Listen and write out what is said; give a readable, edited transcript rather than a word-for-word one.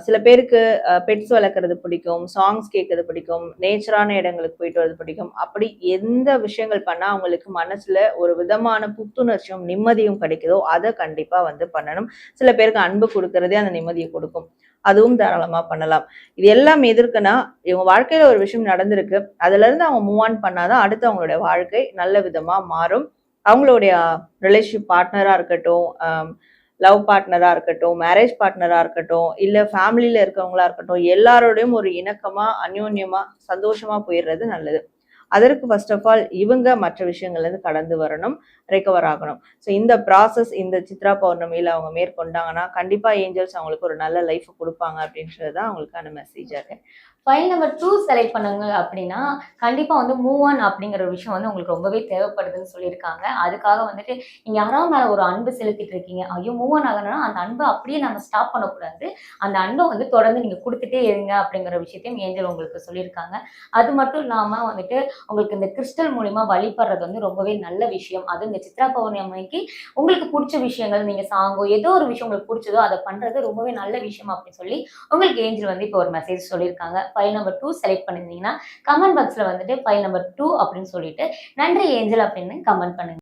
சில பேருக்கு பெட்ஸ் வளர்க்குறது பிடிக்கும், சாங்ஸ் கேட்கறது பிடிக்கும், நேச்சரான இடங்களுக்கு போயிட்டு வரது பிடிக்கும். அப்படி எந்த விஷயங்கள் பண்ணா அவங்களுக்கு மனசுல ஒரு விதமான புத்துணர்ச்சியும், நிம்மதியும் கிடைக்குதோ, அத கண்டிப்பா வந்து பண்ணணும். சில பேருக்கு அன்பு குடுக்குறதே அந்த நிம்மதிய குடுக்கும். அதுவும் தாராளமா பண்ணலாம். இது எல்லாம் எதற்குன்னா, இவங்க வாழ்க்கையில ஒரு விஷயம் நடந்திருக்கு. அதுலருந்து அவங்க மூவ் ஆன் பண்ணாதான் அடுத்து அவங்களுடைய வாழ்க்கை நல்ல விதமா மாறும். அவங்களுடைய ரிலேஷன்ஷிப் பார்ட்னரா இருக்கட்டும், லவ் பார்ட்னரா இருக்கட்டும், மேரேஜ் பார்ட்னரா இருக்கட்டும், இல்ல ஃபேமிலில இருக்கவங்களா இருக்கட்டும், எல்லாரோடையும் ஒரு இணக்கமா, அந்யோன்யமா, சந்தோஷமா போயிடுறது நல்லது. அதற்கு ஃபர்ஸ்ட் ஆஃப் ஆல் இவங்க மற்ற விஷயங்கள்ல இருந்து கடந்து வரணும், ரெக்கவர் ஆகணும். ஸோ இந்த ப்ராசஸ் இந்த சித்ரா பௌர்ணமியில அவங்க மேற்கொண்டாங்கன்னா, கண்டிப்பா ஏஞ்சல்ஸ் அவங்களுக்கு ஒரு நல்ல லைஃப் குடுப்பாங்க அப்படின்றது தான் அவங்களுக்கான மெசேஜா இருக்கு. ஃபைல் நம்பர் 2 செலக்ட் பண்ணுங்க அப்படின்னா, கண்டிப்பா வந்து மூவ் ஆன் அப்படிங்கிற ஒரு விஷயம் வந்து உங்களுக்கு ரொம்பவே தேவைப்படுதுன்னு சொல்லியிருக்காங்க. அதுக்காக வந்துட்டு நீங்க யாராவது மேல ஒரு அன்பு செலுத்திட்டு இருக்கீங்க. ஐயோ! மூவ் ஆன் ஆகணும்னா அந்த அன்ப அப்படியே நம்ம ஸ்டாப் பண்ணக்கூடாது. அந்த அன்ப வந்து தொடர்ந்து நீங்க குடுத்துட்டே இருங்க அப்படிங்கிற விஷயத்தையும் ஏஞ்சல் உங்களுக்கு சொல்லியிருக்காங்க. அது மட்டும் இல்லாம வந்துட்டு உங்களுக்கு இந்த கிறிஸ்டல் மூலியமா வழிபடுறது வந்து ரொம்பவே நல்ல விஷயம். அதுவும் இந்த சித்ரா பௌர்ணமிக்கு உங்களுக்கு புடிச்ச விஷயங்கள் நீங்க சாங்கோ ஏதோ ஒரு விஷயம் உங்களுக்கு புடிச்சதோ அத பண்றது ரொம்பவே நல்ல விஷயம் அப்படின்னு சொல்லி உங்களுக்கு ஏஞ்சல் வந்து இப்போ ஒரு மெசேஜ் சொல்லியிருக்காங்க. ஃபைல் நம்பர் 2 செலக்ட் பண்ணியிருந்தீங்கன்னா, கமெண்ட் பாக்ஸ்ல வந்துட்டு ஃபைல் நம்பர் 2 அப்படின்னு சொல்லிட்டு, நன்றி ஏஞ்சல் அப்படின்னு கமெண்ட் பண்ணுங்க.